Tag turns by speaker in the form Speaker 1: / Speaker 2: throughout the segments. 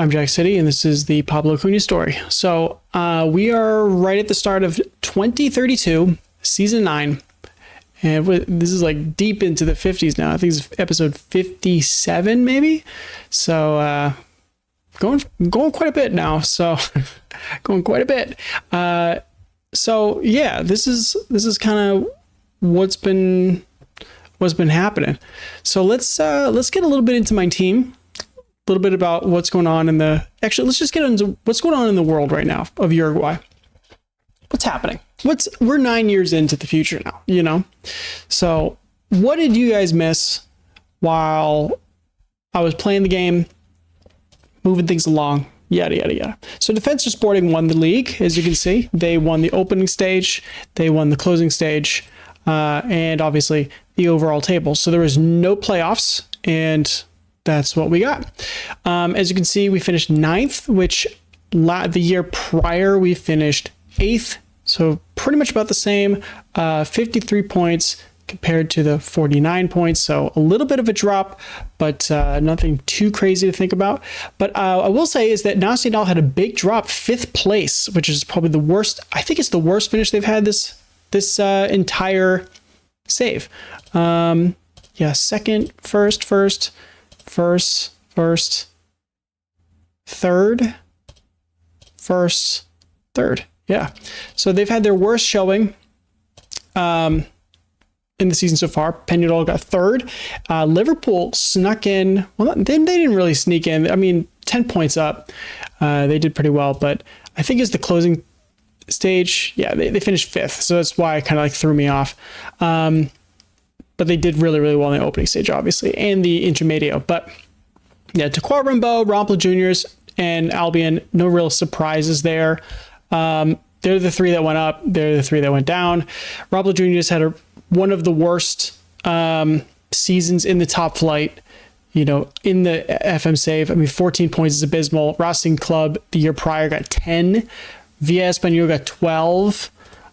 Speaker 1: I'm Jack City, and this is the Pablo Acuña story. So we are right at the start of 2032, season 9, and this is like deep into the 50s now. I think it's episode 57, maybe. So going quite a bit now. So going quite a bit. So yeah, this is kind of what's been happening. So let's get a little bit into my team. A little bit about what's going on let's just get into what's going on in the world right now of Uruguay. What's happening? We're 9 years into the future now, So what did you guys miss while I was playing the game, moving things along, yada, yada, yada. So Defensor Sporting won the league, as you can see. They won the opening stage, they won the closing stage, and obviously the overall table. So there was no playoffs, and that's what we got. As you can see, we finished 9th, which the year prior we finished 8th. So pretty much about the same, 53 points compared to the 49 points. So a little bit of a drop, but nothing too crazy to think about. But I will say is that Nacional had a big drop, 5th place, which is probably the worst. I think it's the worst finish they've had this entire save. Second, first, third. Yeah. So they've had their worst showing in the season so far. Peñarol got 3rd. Liverpool snuck in. Well, they didn't really sneak in. I mean, 10 points up. They did pretty well, but I think it's the closing stage. Yeah, they finished 5th. So that's why it kind of like threw me off. But they did really, really well in the opening stage, obviously, and the intermedio. But yeah, Tacuarembó, Rampla Juniors, and Albion, no real surprises there. They're the 3 that went up. They're the 3 that went down. Rampla Juniors had one of the worst seasons in the top flight, in the FM save. I mean, 14 points is abysmal. Racing Club the year prior got 10. Villa Español got 12.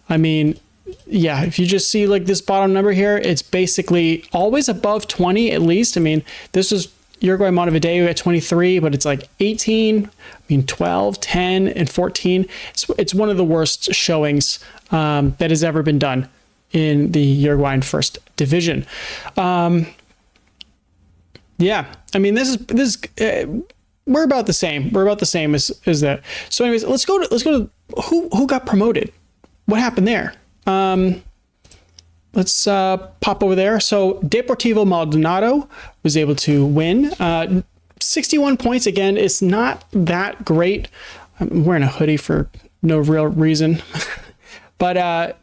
Speaker 1: I mean, yeah, if you just see like this bottom number here, it's basically always above 20 at least. I mean, this was Uruguay Montevideo at 23, but it's like 18, 12, 10, and 14. It's one of the worst showings that has ever been done in the Uruguayan first division. Yeah, I mean, this is we're about the same. We're about the same as that. So anyways, let's go to who got promoted. What happened there? Let's pop over there. So Deportivo Maldonado was able to win. 61 points. Again, it's not that great. I'm wearing a hoodie for no real reason. But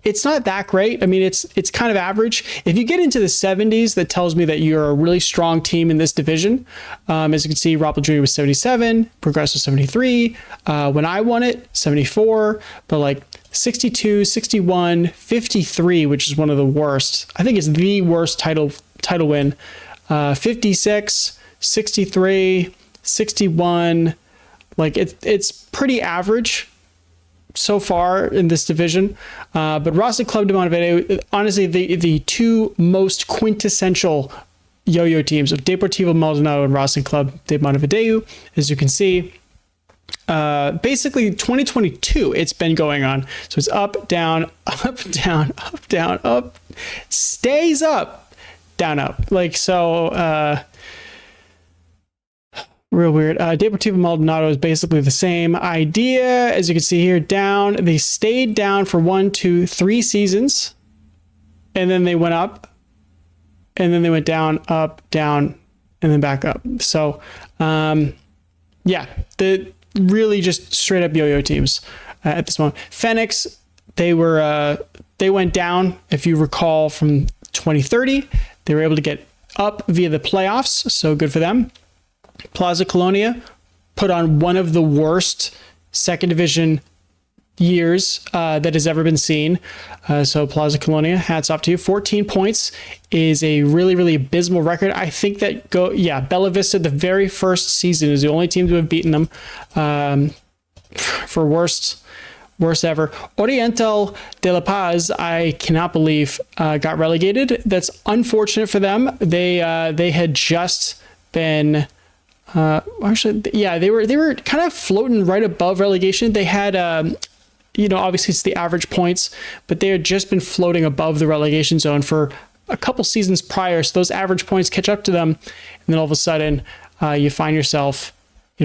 Speaker 1: it's not that great. I mean, it's kind of average. If you get into the 70s, that tells me that you're a really strong team in this division. As you can see, Rampla Junior was 77, Progreso 73. When I won it, 74. But like 62, 61, 53, which is one of the worst. I think it's the worst title win. 56, 63, 61. Like it's pretty average so far in this division. But Racing Club de Montevideo, honestly, the 2 most quintessential yo-yo teams of Deportivo Maldonado and Racing Club de Montevideo, as you can see. Basically 2022 it's been going on, so it's up, down, up, stays up, down, up, like so. Real weird. Deportivo Maldonado is basically the same idea, as you can see here. Down, they stayed down for 1, 2, 3 seasons, and then they went up, and then they went down, up, down, and then back up. So yeah, the really just straight up yo-yo teams at this moment. Phoenix, they went down. If you recall from 2030, they were able to get up via the playoffs, so good for them. Plaza Colonia put on one of the worst second division years that has ever been seen. So Plaza Colonia, hats off to you. 14 points is a really, really abysmal record. I think that Bella Vista, the very first season, is the only team to have beaten them for worst ever. Oriental de La Paz, I cannot believe got relegated. That's unfortunate for them. They had just been Actually, yeah, they were kind of floating right above relegation. They had, obviously it's the average points, but they had just been floating above the relegation zone for a couple seasons prior. So those average points catch up to them. And then all of a sudden, you find yourself,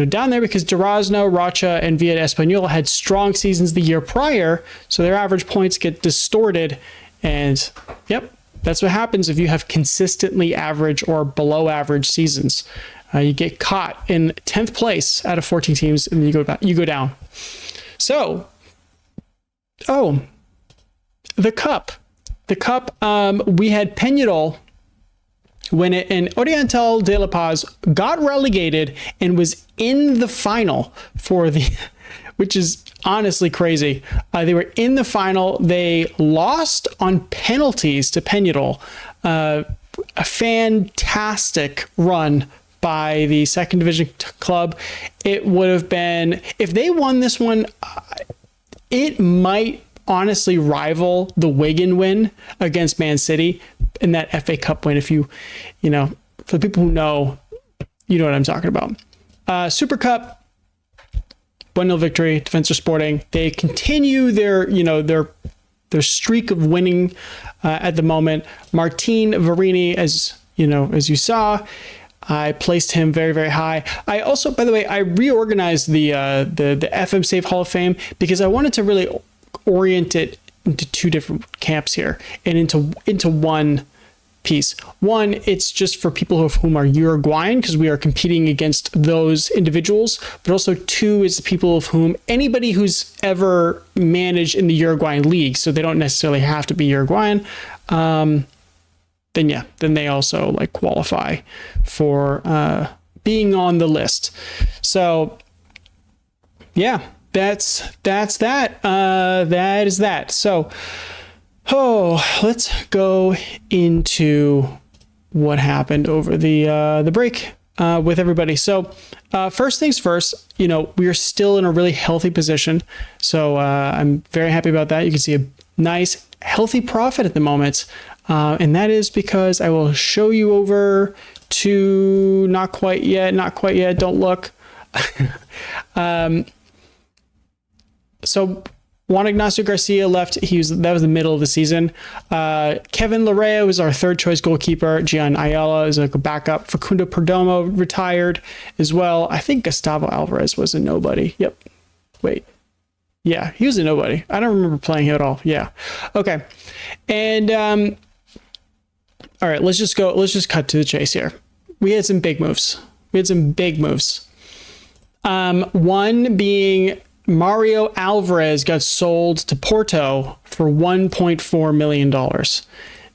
Speaker 1: down there because Durazno, Rocha, and Villa Española had strong seasons the year prior. So their average points get distorted. And yep, that's what happens if you have consistently average or below average seasons. You get caught in 10th place out of 14 teams, and you go down. So, the cup. We had Peñarol win it, and Oriental de La Paz got relegated and was in the final which is honestly crazy. They were in the final. They lost on penalties to Peñarol. A fantastic run by the second division club. It would have been, if they won this one, it might honestly rival the Wigan win against Man City in that FA Cup win. If for the people who know, you know what I'm talking about. Super Cup, 1-0 victory, Defensor Sporting. They continue their streak of winning at the moment. Martin Varini, as you saw, I placed him very, very high. I also, by the way, I reorganized the FM Save Hall of Fame because I wanted to really orient it into two different camps here and into one piece. One, it's just for people of whom are Uruguayan because we are competing against those individuals. But also two is the people of whom anybody who's ever managed in the Uruguayan league, so they don't necessarily have to be Uruguayan. Then they also qualify for being on the list. So yeah, that's that. That is that. So let's go into what happened over the break with everybody. So first things first, we are still in a really healthy position. So I'm very happy about that. You can see a nice healthy profit at the moment. And that is because I will show you over to not quite yet. Don't look. So Juan Ignacio Garcia left. That was the middle of the season. Kevin Larrea was our third choice goalkeeper. Gian Ayala is a backup. Facundo Perdomo retired as well. I think Gustavo Alvarez was a nobody. Yep. Wait. Yeah, he was a nobody. I don't remember playing him at all. Yeah. Okay. And all right, let's just cut to the chase here. We had some big moves. One being Mario Alvarez got sold to Porto for $1.4 million.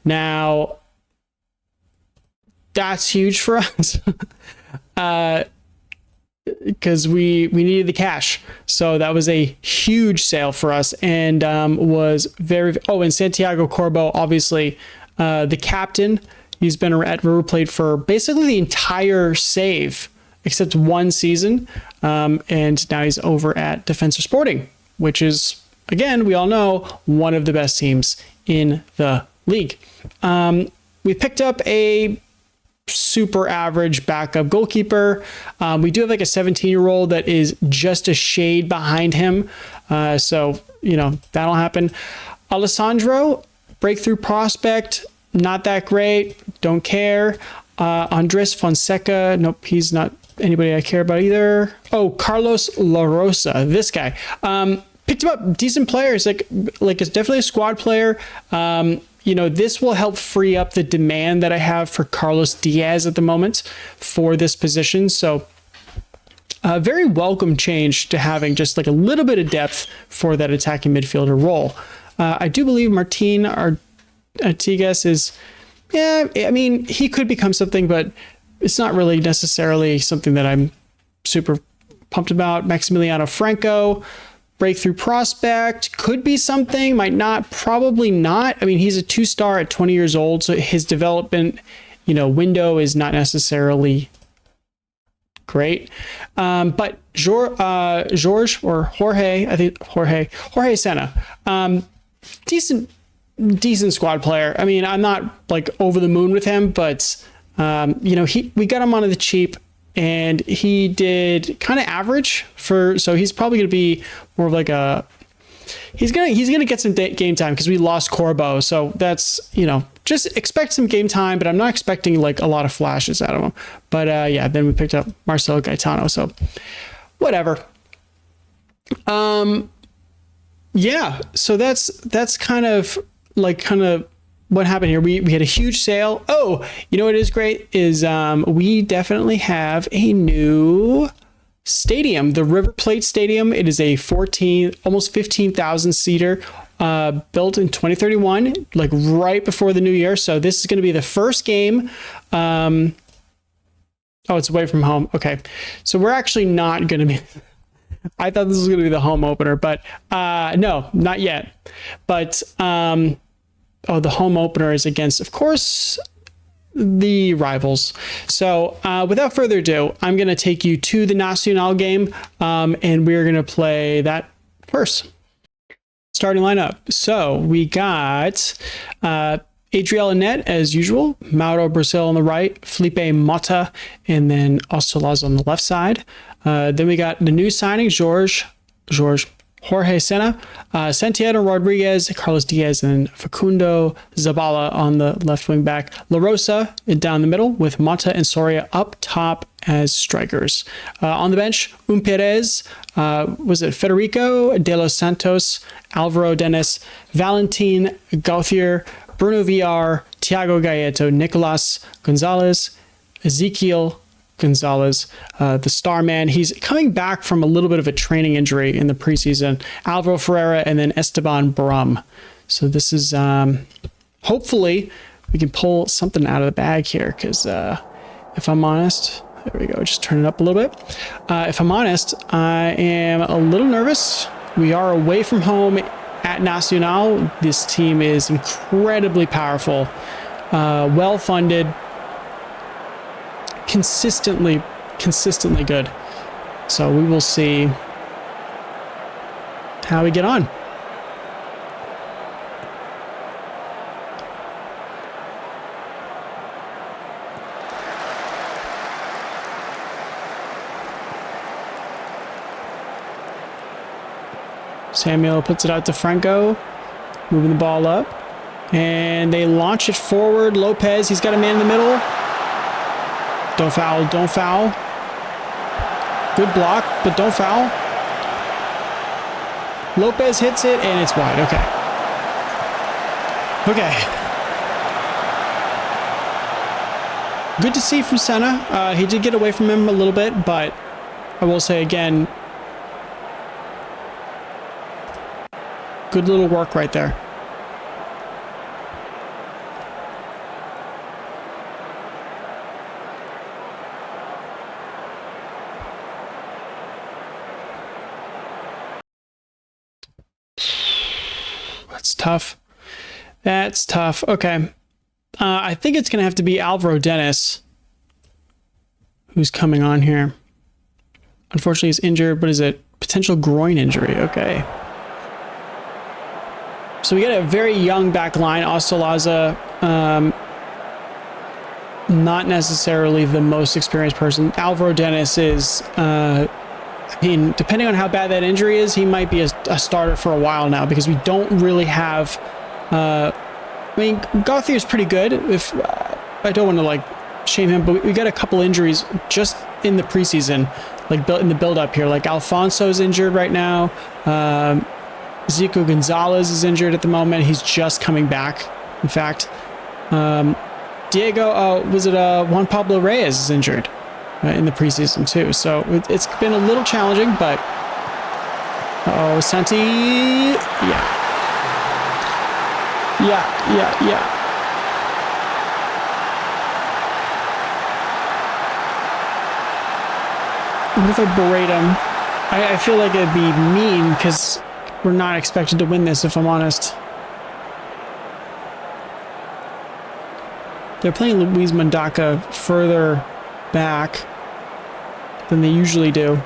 Speaker 1: Now, that's huge for us because we needed the cash. So that was a huge sale for us and was very... Oh, and Santiago Corbo, obviously... the captain, he's been at River Plate for basically the entire save, except one season. And now he's over at Defensor Sporting, which is, again, we all know, one of the best teams in the league. We picked up a super average backup goalkeeper. We do have a 17-year-old that is just a shade behind him. So, that'll happen. Alessandro, breakthrough prospect, not that great, don't care. Andres Fonseca, nope, he's not anybody I care about either. Oh, Carlos La Rosa, this guy. Picked him up, decent players, it's definitely a squad player. This will help free up the demand that I have for Carlos Diaz at the moment for this position. So a very welcome change to having just a little bit of depth for that attacking midfielder role. I do believe Martin Artigas is, he could become something, but it's not really necessarily something that I'm super pumped about. Maximiliano Franco, breakthrough prospect, could be something, might not, probably not. He's a 2-star at 20 years old, so his development, window is not necessarily great. But Jorge Senna, decent squad player. I'm not over the moon with him, but we got him onto the cheap and he did kind of average so he's probably going to be more of like a, he's gonna get some game time because we lost Corbo. So that's, just expect some game time, but I'm not expecting like a lot of flashes out of him. But yeah, then we picked up Marcelo Gaetano. So whatever. Yeah, so that's kind of what happened here. We had a huge sale. Oh, what is great is we definitely have a new stadium, the River Plate Stadium. It is a almost 15,000 seater, built in 2031, like right before the new year. So this is going to be the first game. Oh, it's away from home. Okay, so we're actually not going to be. I thought this was going to be the home opener, but no, not yet. But the home opener is against, of course, the rivals. So without further ado, I'm going to take you to the Nacional game, and we're going to play that first. Starting lineup. So we got Adriel in net as usual, Mauro Brazil on the right, Felipe Mota, and then Ostolazo on the left side. Then we got the new signing, Jorge Sena, Santiago Rodriguez, Carlos Diaz, and Facundo Zabala on the left wing back. La Rosa down the middle with Mata and Soria up top as strikers. On the bench, Perez, was it Federico de los Santos, Alvaro Dennis, Valentin Gauthier, Bruno Villar, Thiago Gaeto, Nicolas Gonzalez, Ezekiel Gonzalez, the star man. He's coming back from a little bit of a training injury in the preseason. Alvaro Ferreira, and then Esteban Brum. So this is, hopefully we can pull something out of the bag here, because if I'm honest, there we go, just turn it up a little bit. If I'm honest, I am a little nervous. We are away from home at Nacional. This team is incredibly powerful, well-funded, consistently good. So we will see how we get on. Samuel puts it out to Franco, moving the ball up, and they launch it forward. Lopez, he's got a man in the middle. Don't foul. Good block, but don't foul. Lopez hits it, and it's wide. Okay. Good to see from Senna. He did get away from him a little bit, but I will say again, good little work right there. That's tough. Okay. I think it's going to have to be Alvaro Dennis who's coming on here. Unfortunately, he's injured, but is it potential groin injury? Okay. So we got a very young back line. Ostolaza, not necessarily the most experienced person. Alvaro Dennis is, depending on how bad that injury is, he might be a starter for a while now, because we don't really have, Gauthier is pretty good. If I don't want to shame him, but we got a couple injuries just in the preseason, in the build-up here. Like Alfonso's injured right now. Zico Gonzalez is injured at the moment. He's just coming back. In fact, Diego, Juan Pablo Reyes is injured in the preseason too. So it's been a little challenging, but Santi, yeah. What if I berate him? I feel like it'd be mean, because we're not expected to win this, if I'm honest. They're playing Luis Mandaka further back than they usually do.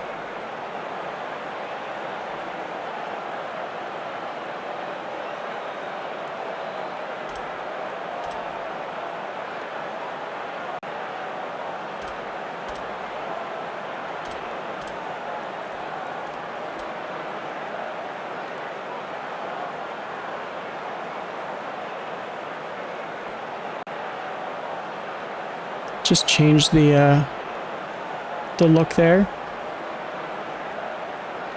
Speaker 1: Just change the look there.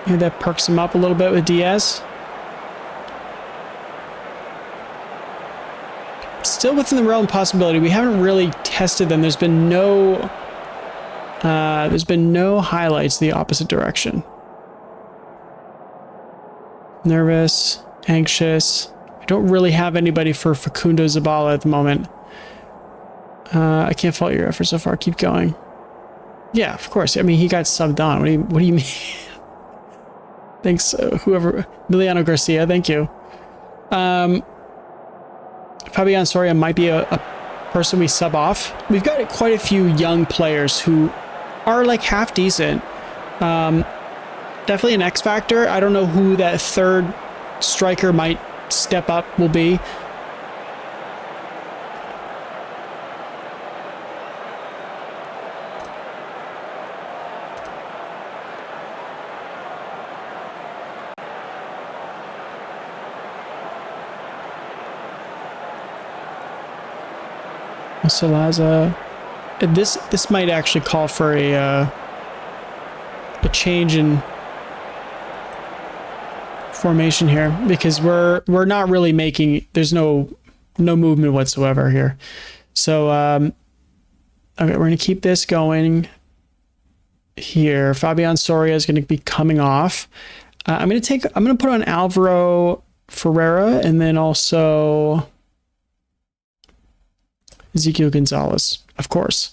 Speaker 1: Maybe that perks him up a little bit with Diaz. Still within the realm of possibility. We haven't really tested them. There's been no highlights the opposite direction. Nervous, anxious. I don't really have anybody for Facundo Zabala at the moment. I can't fault your effort so far. Keep going. Yeah, of course. I mean, he got subbed on. What do you mean? Thanks, whoever. Emiliano Garcia, thank you. Fabian Soria might be a person we sub off. We've got quite a few young players who are like half decent. Definitely an X factor. I don't know who that third striker might step up will be. Salaza. This might actually call for a change in formation here, because we're not really making, there's no movement whatsoever here. So okay, we're gonna keep this going here. Fabian Soria is gonna be coming off. I'm gonna put on Alvaro Ferreira and then also Ezequiel Gonzalez, of course.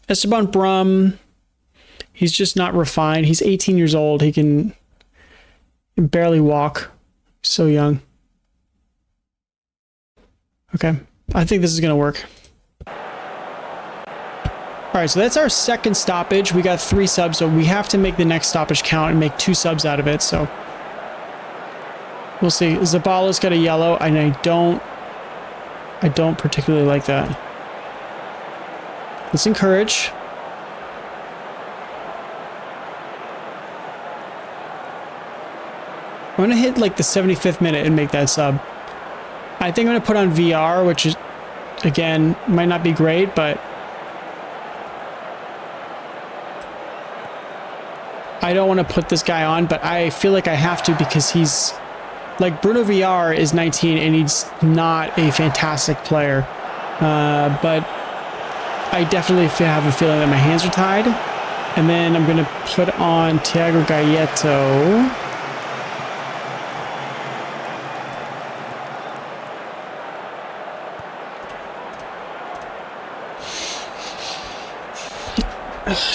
Speaker 1: Esteban Brum, he's just not refined. He's 18 years old. He can barely walk. So young. Okay, I think this is going to work. All right, so that's our second stoppage. We got 3 subs, so we have to make the next stoppage count and make 2 subs out of it. So we'll see. Zabala's got a yellow, and I don't particularly like that. Let's encourage. I'm going to hit like the 75th minute and make that sub. I think I'm going to put on VR, which is, again, might not be great, but I don't want to put this guy on, but I feel like I have to, because he's like, Bruno VR is 19 and he's not a fantastic player. But I definitely have a feeling that my hands are tied. And then I'm going to put on Thiago Gaeto.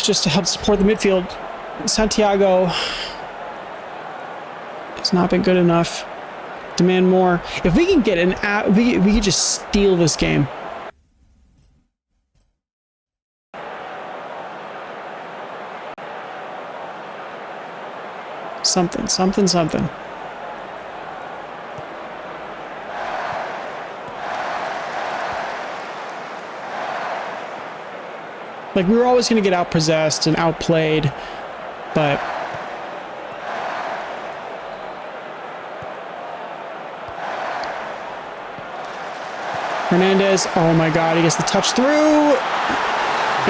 Speaker 1: Just to help support the midfield. Santiago has not been good enough. Demand more. If we can get we could just steal this game. Something. Like, we were always going to get outpossessed and outplayed, but Hernandez, oh my god, he gets the touch through.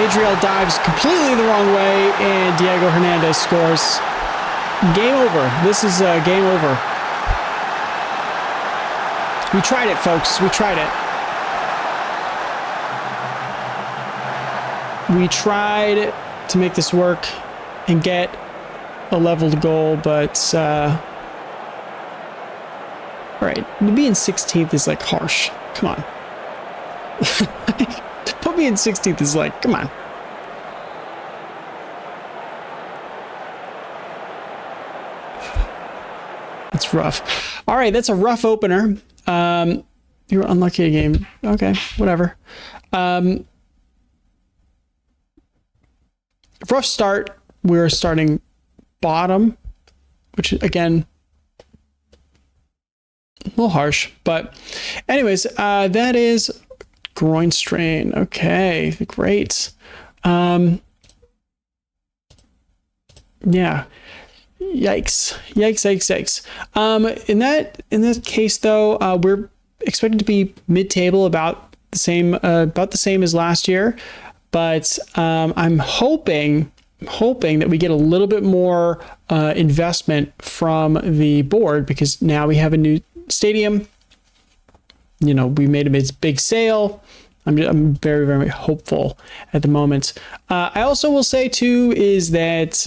Speaker 1: Adriel dives completely the wrong way, and Diego Hernandez scores. Game over. This is game over. We tried it, folks. We tried it. We tried to make this work and get a leveled goal, but all right, to be in 16th is like harsh. Come on. To put me in 16th is like, come on. It's rough. All right, that's a rough opener. You were unlucky game. Okay, whatever. Rough start. We're starting bottom, which again, a little harsh. But anyways, that is groin strain. Okay, great. Yeah. Yikes. In that case though, we're expected to be mid-table, about about the same as last year, but I'm hoping that we get a little bit more investment from the board, because now we have a new stadium. You know, we made a big sale. I'm very, very hopeful at the moment. I also will say too is that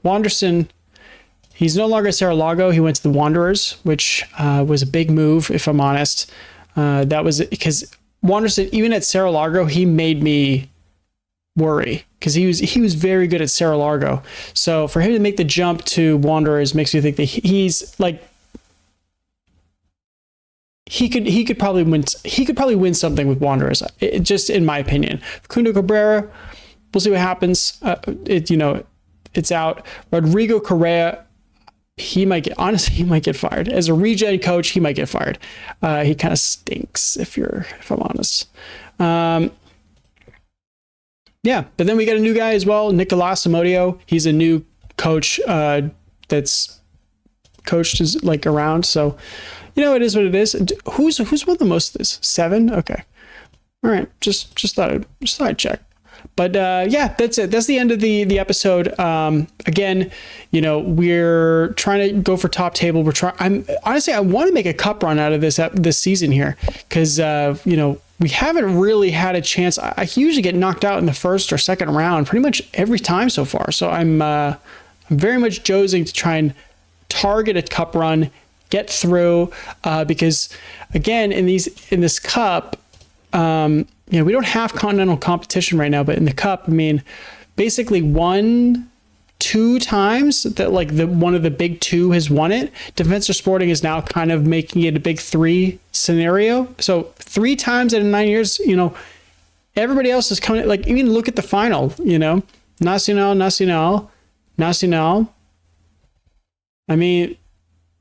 Speaker 1: Wanderson, he's no longer at Cerro-Largo. He went to the Wanderers, which was a big move, if I'm honest. That was because Wanderson, even at Cerro-Largo, he made me worry, because he was very good at Cerro-Largo. So for him to make the jump to Wanderers makes me think that he's like, he could probably win something with Wanderers. Just in my opinion. Facundo Cabrera, we'll see what happens. It's out. Rodrigo Correa, he might get fired. As a regen coach, he might get fired. He kind of stinks, if I'm honest. Yeah, but then we got a new guy as well, Nicolas Amodio. He's a new coach that's coached is like around. So, you know, it is what it is. Who's won the most of this? 7? Okay. All right. Just thought I'd check. But yeah, that's it. That's the end of the episode. Again, you know, we're trying to go for top table. I want to make a cup run out of this season here, because you know, we haven't really had a chance. I usually get knocked out in the first or second round pretty much every time so far. So I'm very much jonesing to try and target a cup run, get through, because again, in this cup, you know, we don't have continental competition right now, but in the cup, I mean, basically 1-2 times that like one of the big 2 has won it. Defensor Sporting is now kind of making it a big 3 scenario. So 3 times out of 9 years, you know, everybody else is coming. Like, even look at the final, you know, Nacional. I mean,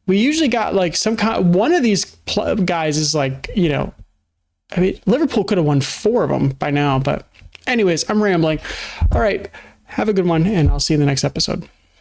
Speaker 1: we usually got like some kind. One of these guys is like, you know, I mean, Liverpool could have won 4 of them by now. But anyways, I'm rambling. All right, have a good one, and I'll see you in the next episode.